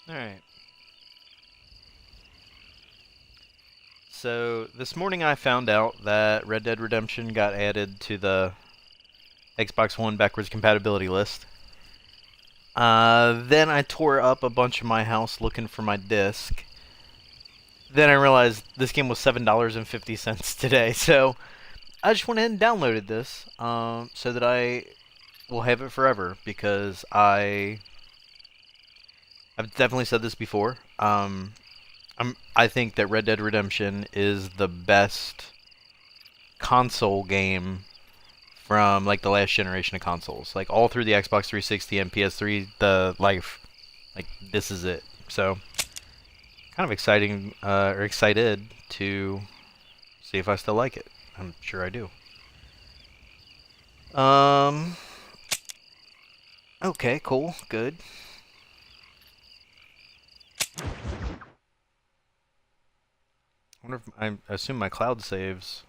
Alright. So, this morning I found out that Red Dead Redemption got added to the Xbox One backwards compatibility list. Then I tore up a bunch of my house looking for my disc. Then I realized this game was $7.50 today, so I just went ahead and downloaded this so that I will have it forever because I've definitely said this before. I think that Red Dead Redemption is the best console game from like the last generation of consoles. Like all through the Xbox 360 and PS3, like this is it. So kind of excited to see if I still like it. I'm sure I do. Okay, cool, good. I assume my cloud saves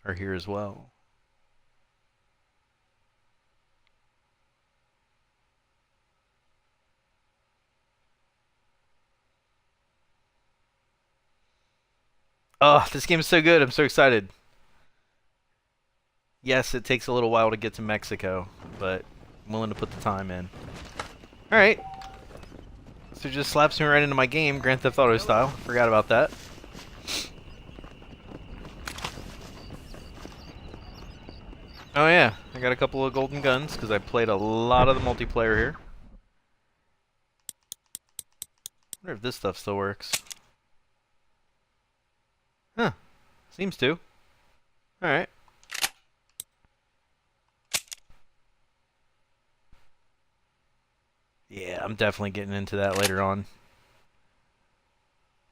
are here as well. Oh, this game is so good. I'm so excited. Yes, it takes a little while to get to Mexico, but I'm willing to put the time in. Alright. So it just slaps me right into my game, Grand Theft Auto style. Forgot about that. Oh yeah, I got a couple of golden guns because I played a lot of the multiplayer here. I wonder if this stuff still works. Huh. Seems to. Alright. Yeah, I'm definitely getting into that later on.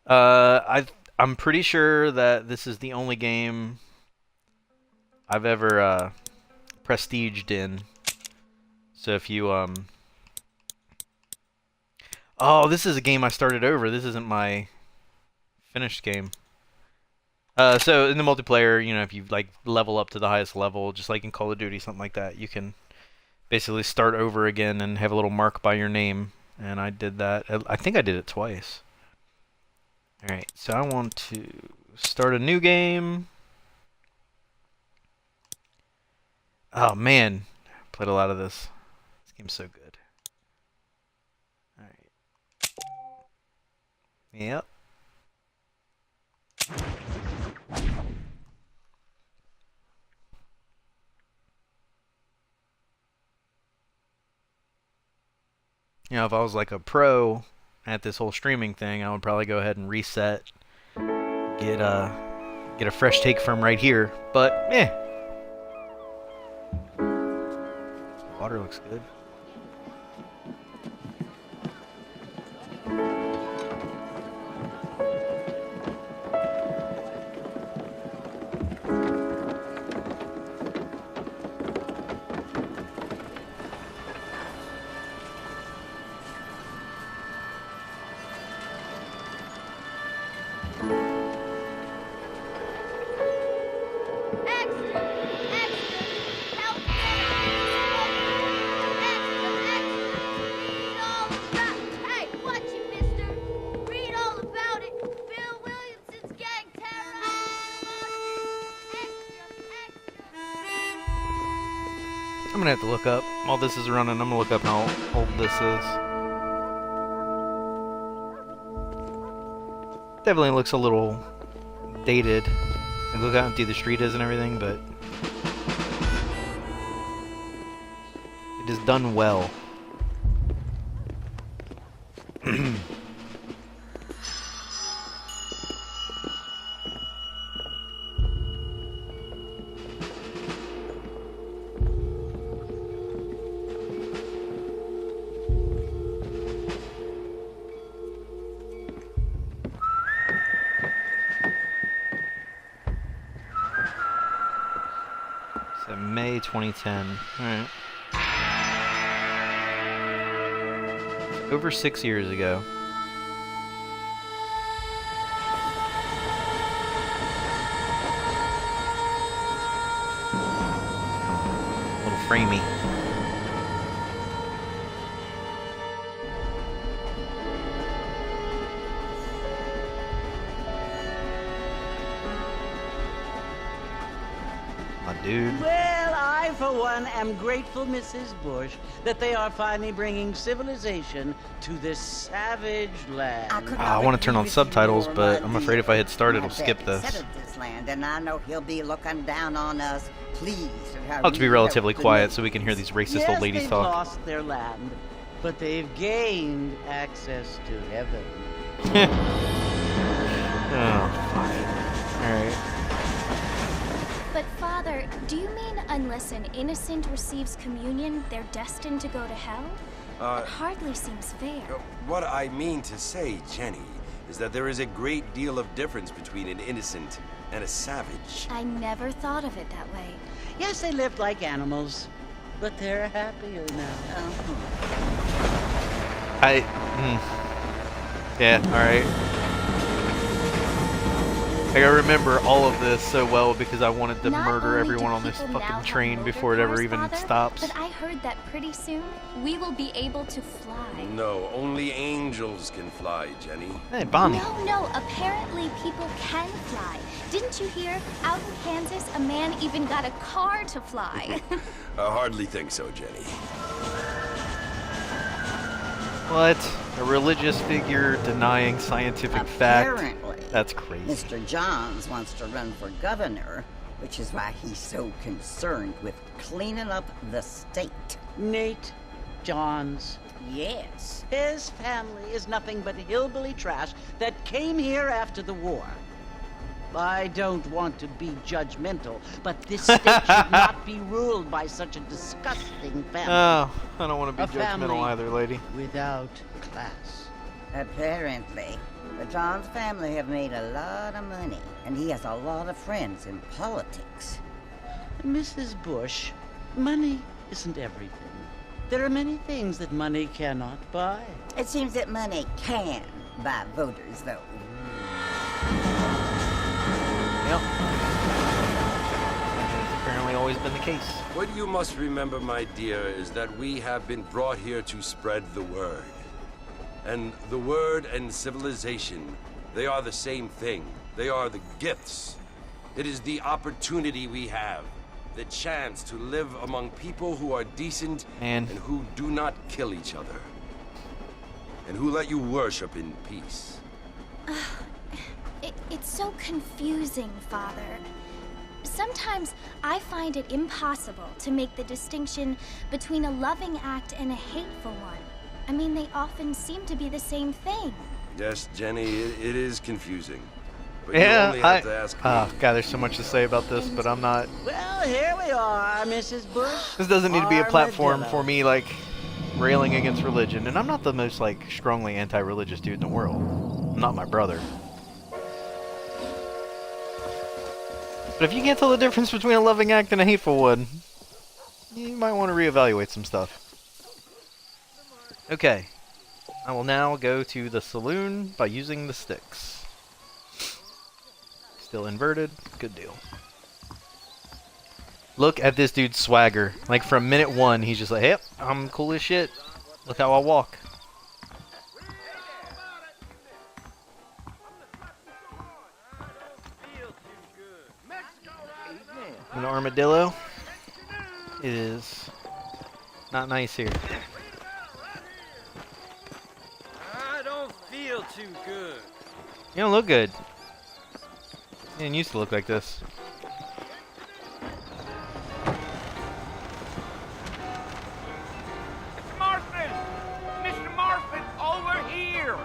I'm pretty sure that this is the only game I've ever prestiged in. So if you oh, this is a game I started over. This isn't my finished game. So in the multiplayer, you know, if you like level up to the highest level, just like in Call of Duty, something like that, you can basically start over again and have a little mark by your name. And I did that. I think I did it twice. Alright, so I want to start a new game. Oh man, played a lot of this. This game's so good. Alright. Yep. You know, if I was like a pro at this whole streaming thing, I would probably go ahead and reset, get a fresh take from right here. But water looks good. I'm gonna have to look up, while this is running, I'm gonna look up how old this is. Definitely looks a little dated. And look how empty the street is and everything, but it is done well. 2010. Alright. Over 6 years ago. A little framey. My dude. Well, I, for one, am grateful, Mrs. Bush, that they are finally bringing civilization to this savage land. I want to turn on subtitles, but I'm afraid if I hit start, it'll skip this. This land, and I know he'll be looking down on us. Please. I'll have to be relatively quiet so we can hear these racist old ladies talk. They've lost their land, but they've gained access to heaven. Oh, fine. Alright. But Father, do you mean unless an innocent receives communion, they're destined to go to hell? That hardly seems fair. What I mean to say, Jenny, is that there is a great deal of difference between an innocent and a savage. I never thought of it that way. Yes, they lived like animals, but they're happier now. Yeah, alright. Like, I remember all of this so well because I wanted to murder everyone on this fucking train before it ever even stops. But I heard that pretty soon, we will be able to fly. No, only angels can fly, Jenny. Hey, Bonnie. No, apparently people can fly. Didn't you hear? Out in Kansas, a man even got a car to fly. I hardly think so, Jenny. What? A religious figure denying scientific fact? That's crazy. Mr. Johns wants to run for governor, which is why he's so concerned with cleaning up the state. Nate Johns. Yes. His family is nothing but hillbilly trash that came here after the war. I don't want to be judgmental, but this state should not be ruled by such a disgusting family. Oh, I don't want to be A judgmental family either, lady. without class. Apparently. The Johns family have made a lot of money, and he has a lot of friends in politics. Mrs. Bush, money isn't everything. There are many things that money cannot buy. It seems that money can buy voters, though. Yep. That's apparently always been the case. What you must remember, my dear, is that we have been brought here to spread the word. And the word and civilization, they are the same thing. They are the gifts. It is the opportunity we have, the chance to live among people who are decent and who do not kill each other, and who let you worship in peace. It's so confusing, Father. Sometimes I find it impossible to make the distinction between a loving act and a hateful one. I mean, they often seem to be the same thing. Yes, Jenny, it is confusing. But Yeah, you only have to ask me. Oh, God, there's so much to say about this, but I'm not... Well, here we are, Mrs. Bush. This doesn't need to be a platform Armadillo. for me, like, railing against religion. And I'm not the most, like, strongly anti-religious dude in the world. I'm not my brother. But if you can't tell the difference between a loving act and a hateful one, you might want to reevaluate some stuff. Okay. I will now go to the saloon by using the sticks. Still inverted. Good deal. Look at this dude's swagger. Like, from minute one, he's just like, yep, I'm cool as shit. Look how I walk. An armadillo is not nice here. I don't feel too good. You don't look good. You didn't used to look like this. Mr. Marston! Mr. Marston, over here!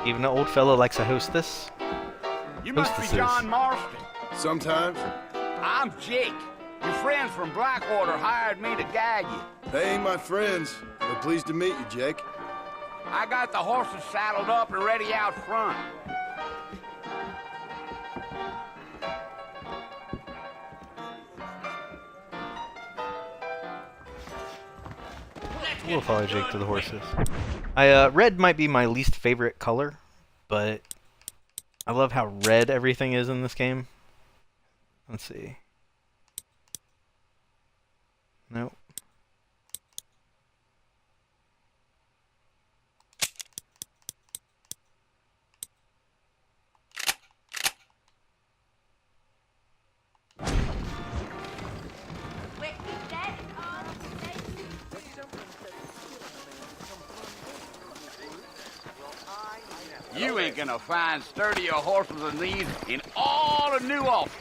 Even an old fellow likes a hostess. You must be John Marston. Sometimes. I'm Jake. Your friends from Blackwater hired me to guide you. They ain't my friends. They're pleased to meet you, Jake. I got the horses saddled up and ready out front. We'll follow Jake to the horses. Red might be my least favorite color, but I love how red everything is in this game. Let's see. Nope. You ain't gonna find sturdier horses than these in all of New Ulster.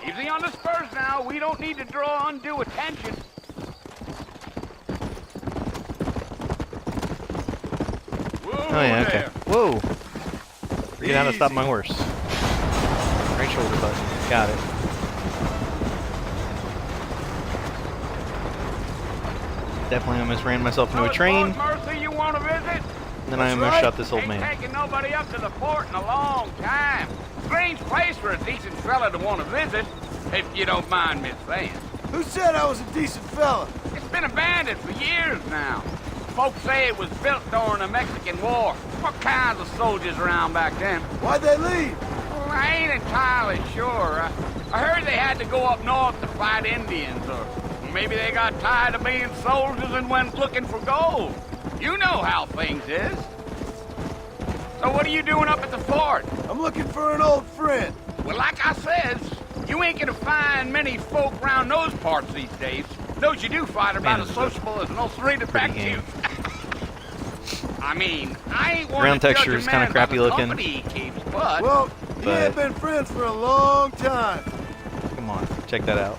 Easy on the spurs now. We don't need to draw undue attention. Whoa, Oh yeah, okay. there. Whoa! Forget how to stop my horse. Right shoulder button. Got it. Definitely almost ran myself into a train. Mercy, you want to visit? And then I almost shot this old Ain't man. taking nobody up to the fort in a long time. Strange place for a decent fella to want to visit, if you don't mind me saying. Who said I was a decent fella? It's been abandoned for years now. Folks say it was built during the Mexican War. What kinds of soldiers around back then? Why'd they leave? Well, I ain't entirely sure. I heard they had to go up north to fight Indians, or maybe they got tired of being soldiers and went looking for gold. You know how things is. So what are you doing up at the fort? I'm looking for an old friend. Well, like I says, you ain't gonna find many folk around those parts these days. Those you do find are about Man, as sociable as an Ulster back game. you. I mean, I ain't one Ground to judge texture a is kinda man by crappy the looking. company he keeps, but Well, we But- ain't been friends for a long time. Come on, check that out.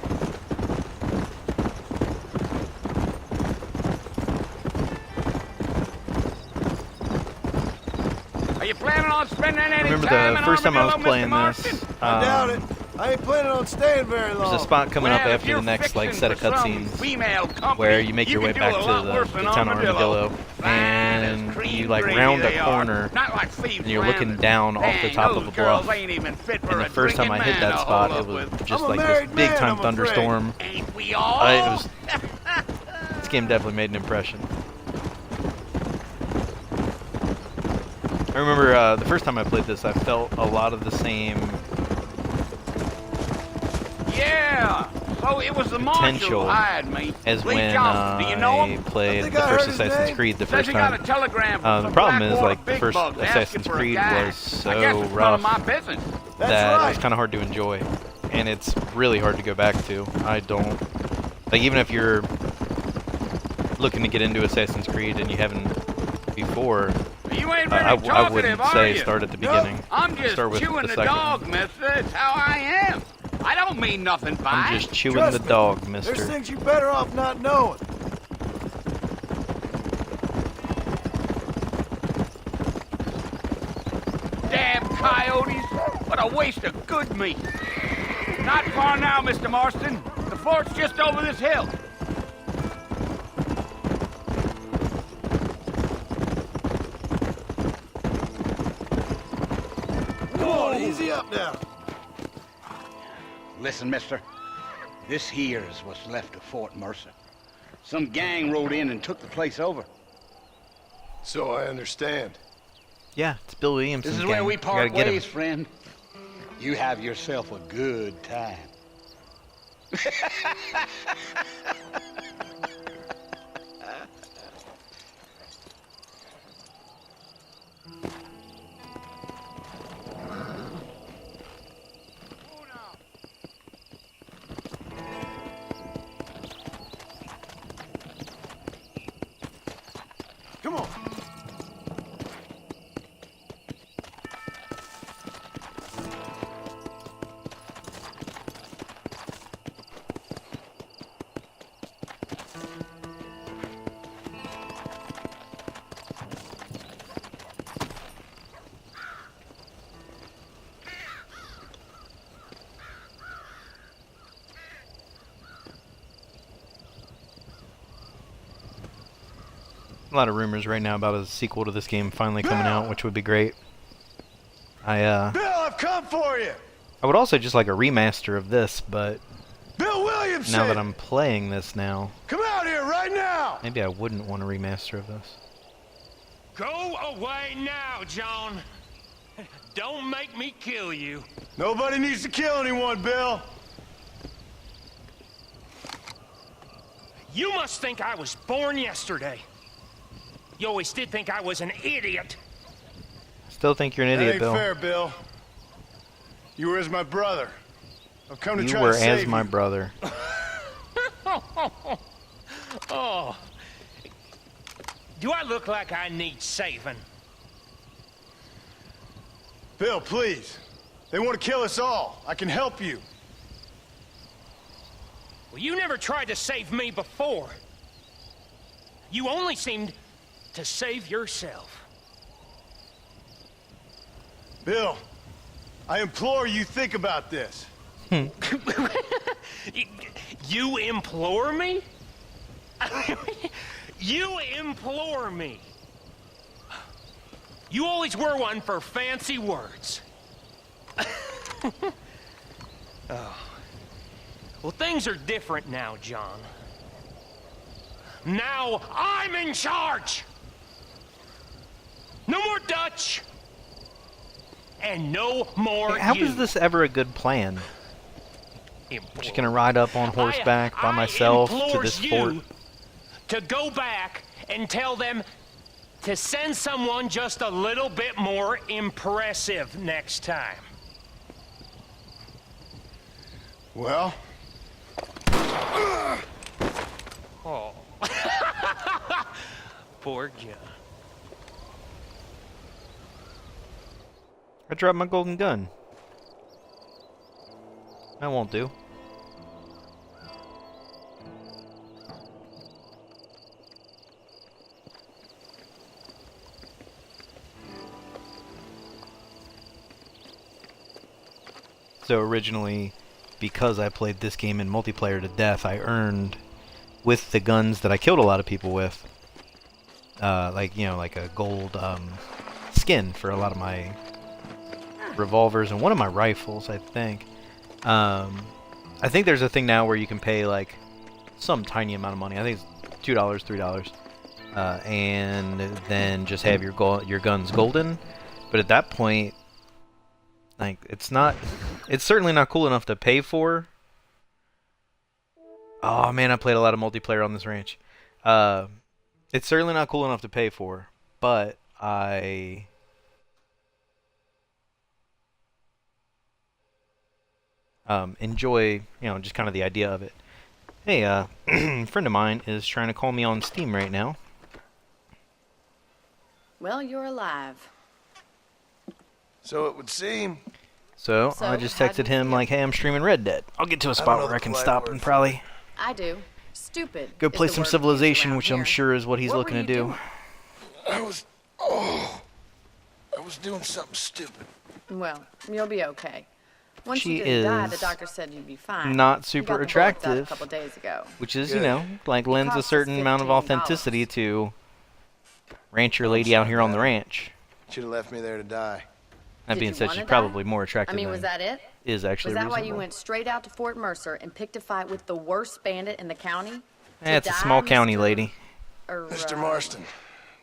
are you planning on spending any Remember time the in first time I was Armadillo, playing Mr. this? Marston? I doubt it. I ain't planning on staying very long. There's a spot coming up Well, if after you're the next like fixing set of for some cutscenes female company, where you make your way can back do a to lot worse the than town of Armadillo, Fine as and cream you like gravy round a they are. corner, Not like thieves and you're looking landed. down off the Dang, top those of a girls bluff. ain't even fit for And the a first time I drinking hit man that to spot, hold it up was with. just I'm a like this married big man, time I'm afraid. thunderstorm. Ain't we all? It was. This game definitely made an impression. I remember the first time I played this, I felt a lot of the same Yeah. So it was the marshal who potential hired me. as Lee when Johnson, do you know I him? played I think the I first heard his Assassin's name. Creed the Says first he got time. a telegram from The some problem is, Blackwater like, the big first bugs asking Assassin's for a Creed guy. was I guess so it's none rough of my business. That's that it right. was kind of hard to enjoy, and it's really hard to go back to. I don't like, even if you're looking to get into Assassin's Creed and you haven't before, You ain't very I talkative, wouldn't are say you? start at the No, beginning. I'm just Start with chewing the the second. dog, mister. It's how I am. I don't mean nothing by I'm it. just chewing Trust the me, dog, There's mister. things you're better off not knowing. Damn coyotes. What a waste of good meat. Not far now, Mr. Marston. The fort's just over this hill. Come on, easy up now. Listen, mister. This here is what's left of Fort Mercer. Some gang rode in and took the place over. So I understand. Yeah, it's Bill Williamson's This is gang. where we I gotta part get him. ways, friend. You have yourself a good time. Come on. A lot of rumors right now about a sequel to this game finally coming out, which would be great. Bill, I've come for you. I would also just like a remaster of this, but Bill Williamson. now that I'm playing this now, Come out here right now. maybe I wouldn't want a remaster of this. Go away now, John. Don't make me kill you. Nobody needs to kill anyone, Bill. You must think I was born yesterday. You always did think I was an idiot. Still think you're an That idiot, ain't Bill. fair, Bill. You were as my brother. I've come to You try were to save as my you. Oh. Do I look like I need saving? Bill, please. They want to kill us all. I can help you. Well, you never tried to save me before. You only seemed to save yourself. Bill, I implore you think about this. You implore me? You implore me. You always were one for fancy words. Oh. Well, things are different now, John. Now I'm in charge! No more Dutch! And no more How you. is this ever a good plan? Implore. Just gonna ride up on horseback by myself to this fort? To go back and tell them to send someone just a little bit more impressive next time. Well, Oh. Poor John. I dropped my golden gun. That won't do. So originally, because I played this game in multiplayer to death, I earned, with the guns that I killed a lot of people with, like, you know, like a gold skin for a lot of my revolvers and one of my rifles, I think. I think there's a thing now where you can pay, like, some tiny amount of money. I think it's $2, $3. And then just have your guns golden. But at that point, like, it's certainly not cool enough to pay for. Oh man, I played a lot of multiplayer on this ranch. It's certainly not cool enough to pay for, but I enjoy, you know, just kind of the idea of it. Hey, a friend of mine is trying to call me on Steam right now. Well, you're alive. So it would seem. So I So, just how do texted you him feel? like, hey, I'm streaming Red Dead. I'll get to a know spot the where I can polite stop word and for probably I do. Stupid. go is play the some word we use Civilization, around which I'm here. sure is what he's What looking were to you do. doing? I was doing something stupid. Well, you'll be okay. Once She you didn't die, the is doctor said you'd be fine. not You super got the bullets out attractive. a couple days ago. Which is, you Good. know, like lends a cost us certain amount of $15. authenticity to rancher lady out here on the ranch. Should have left me there to die. That Did being you said, wanna she's die? probably more attractive I mean, than was that it? is actually Was that why you reasonable. went straight out to Fort Mercer and picked a fight with the worst bandit in the county? It's a die, small county, Mr. lady. Or, Mr. Marston.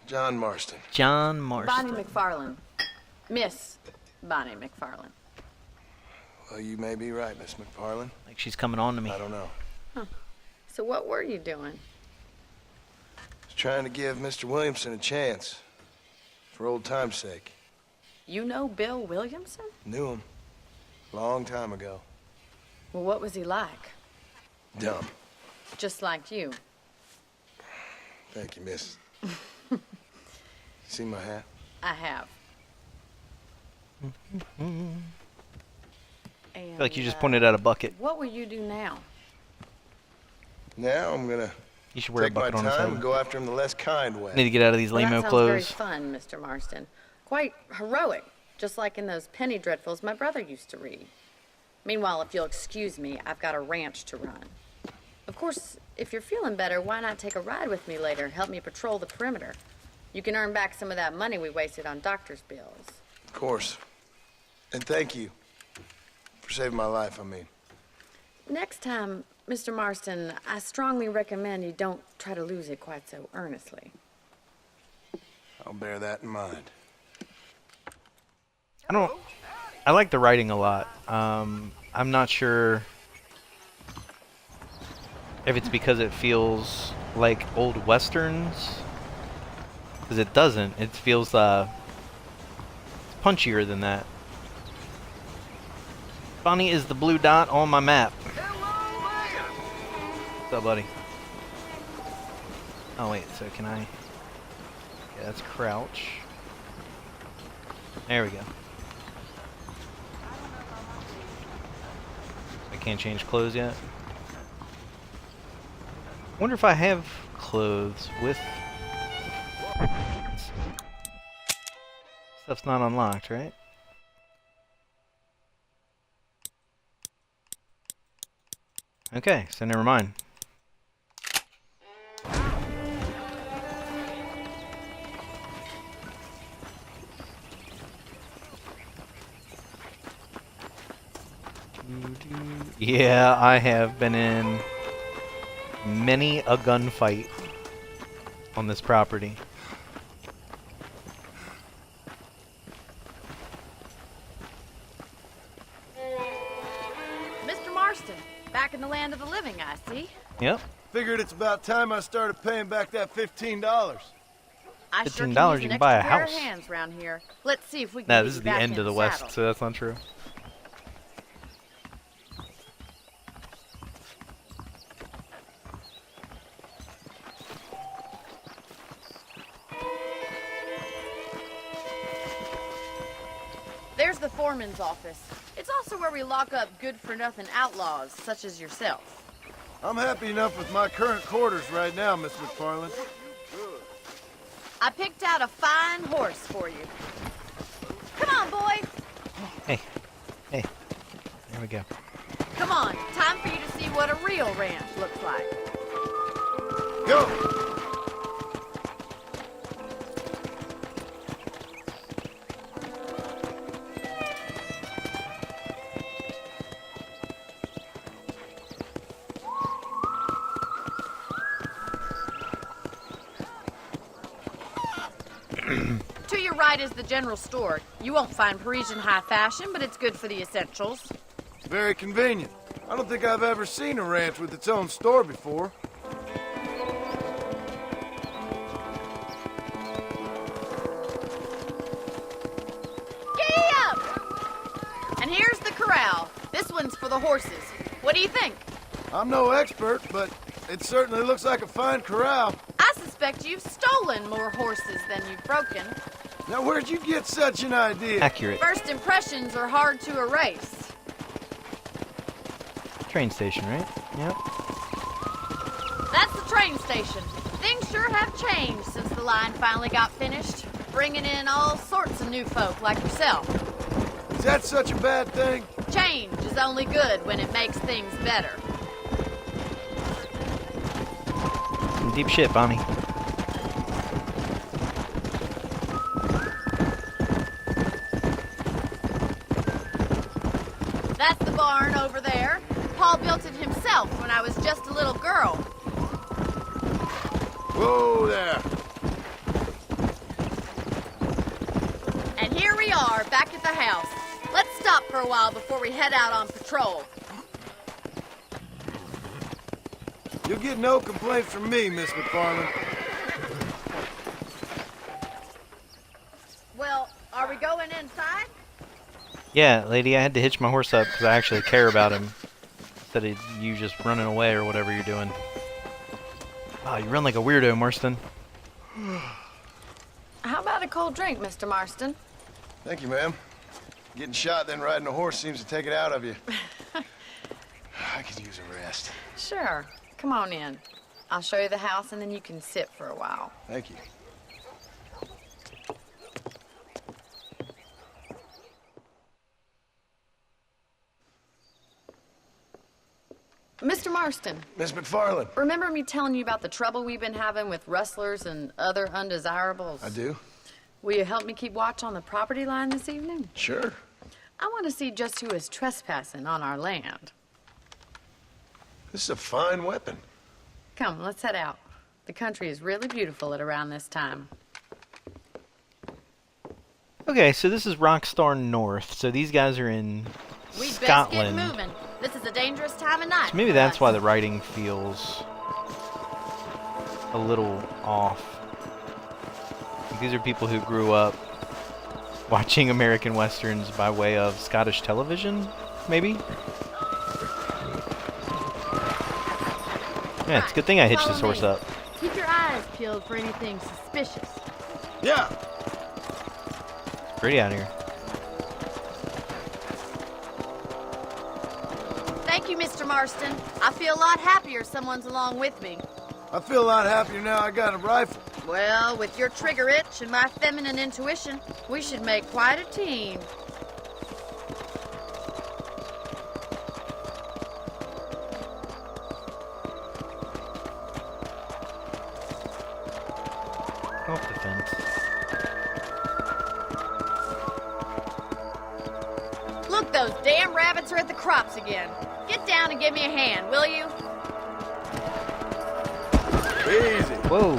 John Marston. John Bonnie Marston. McFarlane. Miss Bonnie McFarlane. Well, you may be right, Miss McFarlane. Like she's coming on to me. I don't know. So what were you doing? Was trying to give Mr. Williamson a chance. For old time's sake. You know Bill Williamson? Knew him. Long time ago. Well, what was he like? Dumb. Just like you. Thank you, miss. See my hat? I have. And, I feel like you just pointed at a bucket. What will you do now? Now I'm gonna You should wear a take my bucket on his time and head. go after him the less kind way. Need to get out of these Well, that lame-o sounds very clothes. fun, Mr. Marston. Quite heroic, just like in those penny dreadfuls my brother used to read. Meanwhile, if you'll excuse me, I've got a ranch to run. Of course, if you're feeling better, why not take a ride with me later? Help me patrol the perimeter. You can earn back some of that money we wasted on doctor's bills. Of course. And thank you. For saving my life, I mean. Next time, Mr. Marston, I strongly recommend you don't try to lose it quite so earnestly. I'll bear that in mind. I like the writing a lot. I'm not sure if it's because it feels like old westerns, because it doesn't. It feels it's punchier than that. Bonnie is the blue dot on my map. What's up, buddy? Oh wait, so can I? that's crouch. There we go. I can't change clothes yet. Wonder if I have clothes with... Stuff's not unlocked, right? Okay, so never mind. Yeah, I have been in many a gunfight on this property. Mr. Marston, back in the land of the living, I see. Yep. Figured it's about time I started paying back that $15. I sure $15 can use you an can buy a extra pair of house. hands around here. Let's see if we can Nah, get this you is the back end in of the West, saddle. so that's not true. There's the foreman's office. It's also where we lock up good-for-nothing outlaws, such as yourself. I'm happy enough with my current quarters right now, Miss McFarland. I picked out a fine horse for you. Come on, boy. Hey. Hey. There we go. Come on. Time for you to see what a real ranch looks like. Go! To your right is the general store. You won't find Parisian high fashion, but it's good for the essentials. Very convenient. I don't think I've ever seen a ranch with its own store before. Giddy up! And here's the corral. This one's for the horses. What do you think? I'm no expert, but it certainly looks like a fine corral. I suspect you've stolen more horses than you've broken. Now, where'd you get such an idea? Accurate. First impressions are hard to erase. Train station, right? Yep. That's the train station. Things sure have changed since the line finally got finished, bringing in all sorts of new folk like yourself. Is that such a bad thing? Change is only good when it makes things better. Some deep shit, Bonnie. That's the barn over there. Paul built it himself when I was just a little girl. Whoa there. And here we are, back at the house. Let's stop for a while before we head out on patrol. You'll get no complaints from me, Miss McFarland. Well, are we going inside? Yeah, lady, I had to hitch my horse up because I actually care about him. Instead of you just running away or whatever you're doing. Wow, you run like a weirdo, Marston. How about a cold drink, Mr. Marston? Thank you, ma'am. Getting shot, then riding a horse seems to take it out of you. I could use a rest. Sure. Come on in. I'll show you the house and then you can sit for a while. Thank you. Mr. Marston, Miss McFarland. remember me telling you about the trouble we've been having with rustlers and other undesirables? I do. Will you help me keep watch on the property line this evening? Sure. I want to see just who is trespassing on our land. This is a fine weapon. Come, let's head out. The country is really beautiful at around this time. Okay, so this is Rockstar North. So these guys are in We'd Scotland. best get moving. This is a dangerous time of night. So maybe for that's us. why the writing feels a little off. These are people who grew up watching American Westerns by way of Scottish television, maybe? Yeah, it's a good thing I hitched this horse up. Keep your eyes peeled for anything suspicious. Yeah. It's pretty out here. Thank you, Mr. Marston. I feel a lot happier someone's along with me. I feel a lot happier now I got a rifle. Well, with your trigger itch and my feminine intuition, we should make quite a team. Off the fence. Look, those damn rabbits are at the crops again. Get down and give me a hand, will you? Easy. Whoa.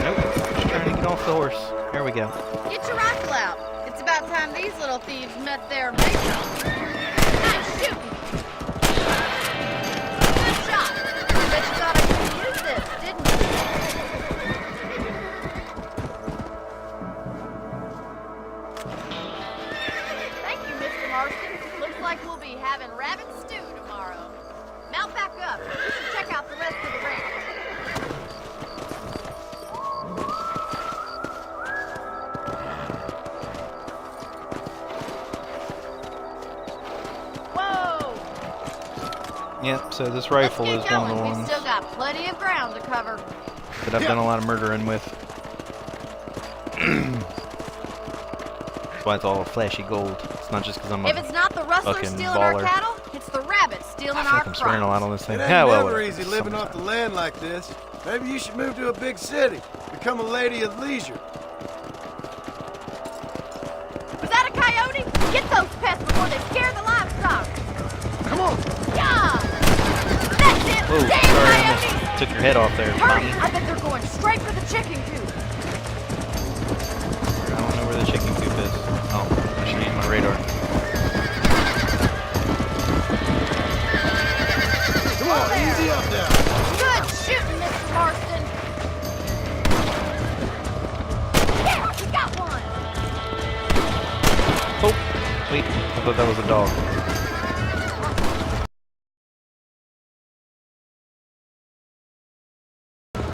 Nope. Just trying to get off the horse. There we go. Get your rifle out. It's about time these little thieves met their maker. Nice shooting. Good shot. Bet you thought I could use this, didn't you? Thank you, Mr. Marston. Looks like we'll be having rabbit stew tomorrow. Mount back up. We should check out the rest of the ranch. Whoa! Yep, so this rifle Let's is get one of going. the We've ones still got plenty of ground to cover. that I've done a lot of murdering with. That's why it's all flashy gold. It's not just because I'm If a it's not the rustler fucking stealing our baller. cattle, it's the rabbit stealing I feel our like I'm swearing a lot crops. on this thing. It ain't Yeah, well, never whatever. easy living off the land like this. Maybe you should move to a big city. Become a lady of leisure. Was that a coyote? Get those pests before they scare the livestock. Come on. Yeah! That's it! Whoa, Damn sorry, I coyotes! almost took your head off there, Hurry! Tommy. I bet they're going straight for the chicken coop. I don't know where the chicken coop is. Oh, I should use my radar. Come on, easy up now. Good shooting, Mr. Marston. Yeah, we got one. Oh, wait, I thought that was a dog.